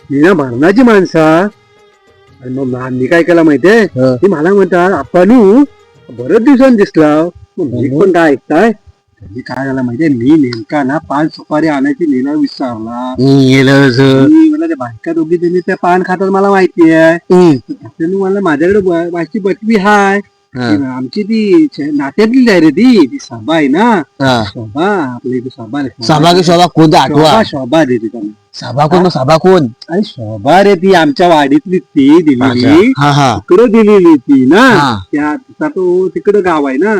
मी ना भरणाची माणसा. आणि मग मी काय केलं माहितीये, ते मला म्हणतात आपण बरेच दिवसांनी दिसला. मी पण काय ऐकताय, मी काय झालं माहितीये, मी नेमका ना पान सुपारी आणायची नेला विसरला. मला त्या बायका दोघी त्यांनी त्या पान खातात मला माहिती आहे. मला माझ्याकडे माझी बटवी हाय. आमची ती नात्यातली आहे रे, ती सभा आहे ना. शोभा आपल्या इथे शोभा रे, सभा कोण अरे शोभा रे, ती आमच्या वाडीतली ती दिलेली, तिकडे दिलेली ती ना. त्या तो तिकडं गाव आहे ना,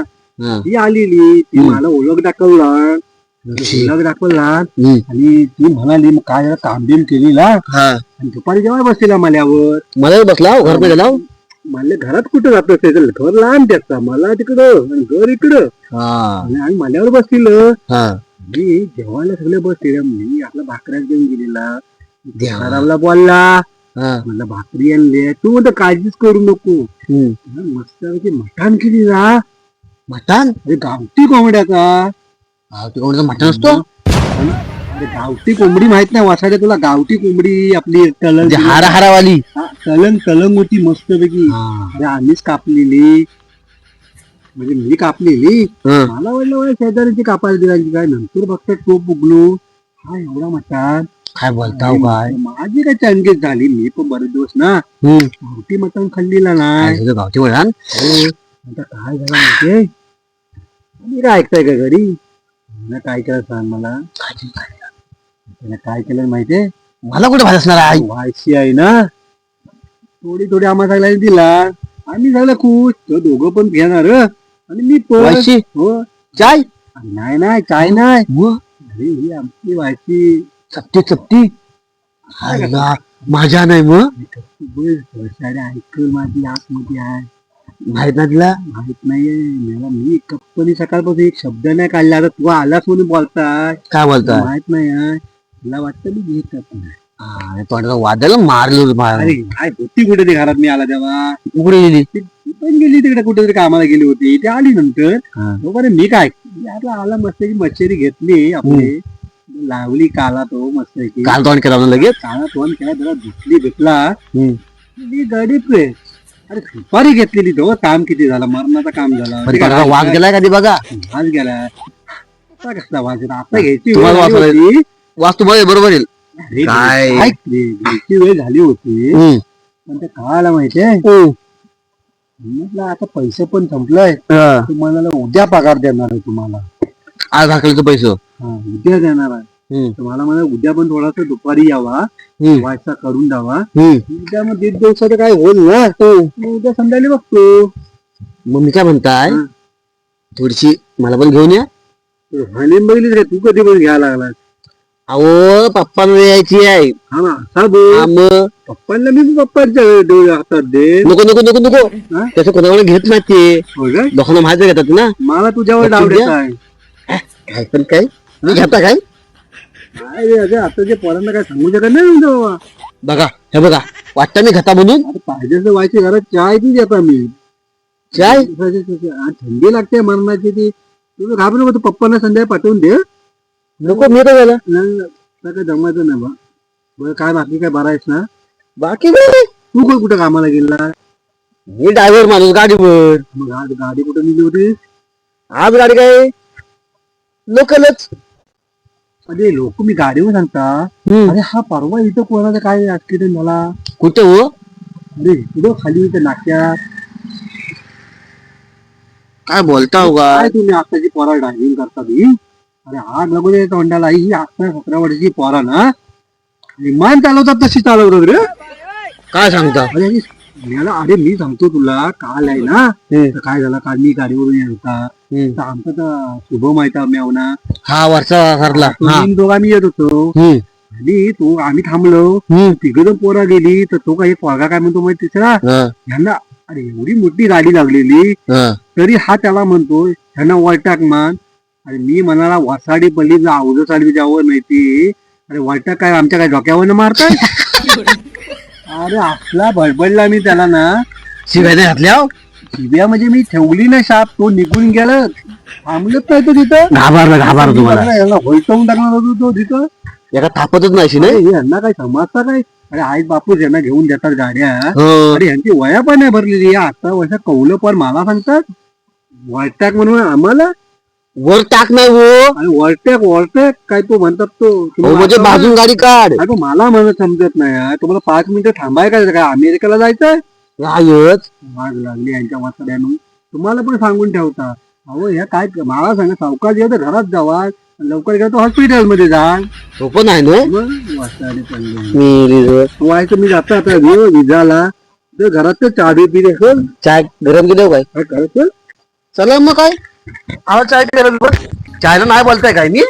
ती आलेली. ती मला ओळख दाखवला आणि ती म्हणाली मग काय काम बिम केलेला. आणि दुपारी जेव्हा बसलेला मला बसला घर पे गेला. म्हणले घरात कुठं जातो, त्याचं घर लांब त्याचा, मला तिकडं आणि घर इकडं. आणि मल्यावर बसलेलं. मी जेवायला सगळे बसले. मी आपला भाकऱ्या घेऊन गेलेला बोलला, म्हणलं भाकरी आणली, तू म्हणतो काळजीच करू नको. मस्त मटण केली ना. मटण अरे गावठी कोंबड्याचा. मटण असतो. गावठी कोंबडी माहित नाही वासाड्या तुला? गावठी कोंबडी आपली तलंग हारावाली तलंग होती मस्त पैकी. अरे आम्हीच कापलेली, म्हणजे मी कापलेली. मला वाटलं शेजाऱ्यांची कापायला दिलाची काय. नंतर बघता टोप उगलो, हा एवढा मटण. काय बोलता काय, माझी काय चंगेच झाली. मी पण बरेच दिवस ना गावठी मटण खाल्लेला नाही. गावठी मटण आता काय झालं माहितीये, मी काय ऐकताय का घरी. काय केलं सांग मला. त्याने काय केलं माहितीये, मला कुठे भात असणार आहे. व्हायची आहे ना, थोडी थोडी आम्हाला सगळ्यांनी दिला. आम्ही झालं खुश. तो दोघं पण घेणार आणि मी पण. हो चाय नाही चाय नाही. अरे ही आमची व्हायची चपटी माझ्या नाही. मग ऐकल माझी आतमध्ये आहे, माहित ना तुला? माहित नाहीये मला. मी कंपनी सकाळपासून एक शब्द नाही काढला. आता तू आलास म्हणून बोलताय. काय बोलताय? माहित नाही. तुला वाटतं मी घेत नाही. तोंडाला वादळ मारलो. अरे काय होती कुठे ती घरात मी आला तेव्हा? उघडे गेली. ती पण गेली तिकडे कुठेतरी कामाला गेली होती. ती आली नंतर. बरं मी काय आला मस्त मच्छरी घेतली आपली, लावली काला तो मस्त काल तोंड केला लगेच. काला तोंड केला, त्याला धुतली घेतला गाडीत. अरे सुपारी घेतलेली तो. काम किती झालं, मरणाचं काम झालं. वाघ गेलाय कधी बघा. वाज गेला. आता कसला वाज येतो, आता घ्यायची वाच तुम्हाला बरोबर येईल. घ्यायची वेळ झाली होती. पण ते काय आला माहितीये, म्हटलं आता पैसे पण संपलंय. तुम्हाला उद्या पगार देणार आहे तुम्हाला. आज हाकलीचं पैसे उद्या देणार आहे. मला म्हणा उद्या पण थोडासा दुपारी यावा, वायसा करून द्यावा. उद्या मग 1.5 दिवसाचं काय होईल ना, उद्या संध्याकाळी बघतो. मग मी काय म्हणताय, थोडीशी मला पण घेऊन या. बघितलीस काय तू? कधी पण घ्यायला लागला. अहो पप्पांना यायची आहे. हा ना, पप्पांना मी पप्पांच्या हातात दे. नको नको नको नको, त्याचं कोणाकडे घेत नाही ते. लोकांना माहिती घेतात ना. मला तुझ्यावर डाव देत आहे. काय पण काय मी घेता काय आता जे पोरांना काय सांगू शकत नाही बाबा. बघा हे बघा, वाटतं मी घेता म्हणून. पाहिजे तर व्हायची घरात चाय ती देता मी. चाय थंडी लागते मरणाची. ती तुझं घाबरू नको, पप्पांना संध्याकाळी पाठवून दे. नको मी तर झालं काय जमायचं नाही बा. बरं काय बाकी काय बरं आहेस ना? बाकी काय, तू कुठं कामाला गेला? मी ड्रायव्हर माणूस गाडीवर. मग आज गाडी कुठं निघली होती? आज गाडी काय लोकलच. अरे लोक मी गाडीवर सांगता. अरे हा परवा इथं कोणाचा काय ऍक्सिडेंट झाला? कुठं हो? अरे इकडं खाली इथं नाक्यात. काय बोलता हो काय तुम्ही आताची पोरा ड्रायव्हिंग करता ती? अरे आग लागू दे तोंडाला. ही 17 वर्षाची पोरा ना विमान चालवतात तशी चालवतात रे. काय सांगता? अरे मी सांगतो तुला, काल आहे ना काय झालं, काल मी गाडीवरून येत होता. आमचा तर शुभम आहे मेवना. हा वरचा घरला दोघं आम्ही येत होतो. आणि तो आम्ही थांबलो. तिघं पोरा गेली तर तो काही पोरगा काय म्हणतो माहिती तिसरा, ह्यांना अरे एवढी मोठी गाडी लागलेली तरी हा त्याला म्हणतो ह्यांना वळटाक मान. अरे मी म्हणाला वसाडी पल्ली अवजं साडी जावं नाही ती. अरे वळटाक काय आमच्या काय डोक्यावर मारताय? अरे असला बडबडला मी त्याला ना. शिव्या घातल्या. शिव्या म्हणजे मी ठेवली ना शाप. तो निघून गेला, थांबलत नाही तो तिथं. घाबरला तुम्हाला. होलटवून टाकणार होतो तो तिथं. एका थापतच नाही. यांना काय समजता काय? अरे आई बापूस यांना घेऊन देतात गाड्या हो. अरे यांची वया पण नाही भरलेली आता वर्ष कौलं पण मला सांगतात वळटॅक म्हणून आम्हाला वर टाक नाही हो आणि वळटॅक काय तो म्हणतात तो तुम्ही म्हणजे वाचलं ना? बाजून गाडी काढ अरे तो मला म्हणत समजत नाही यार. तुम्हाला 5 मिनिटं थांबाय काय अमेरिकेला जायचंय रायच वाट लागली यांच्या वाचड्यानं तुम्हाला पण सांगून ठेवता अहो ह्या काय मला सांगा सावकाश गेलं तर घरात जावा लवकर गेलं तर हॉस्पिटलमध्ये जा तो पण आहे ना मग वाचडी चालली व्हायचं मी जातो आता विजाला तर घरात तर चहा पिले असेल चाय गरम की देऊ काय काय करायचं चला मग काय आवाज चाय गरम चायला नाही बोलताय काय मी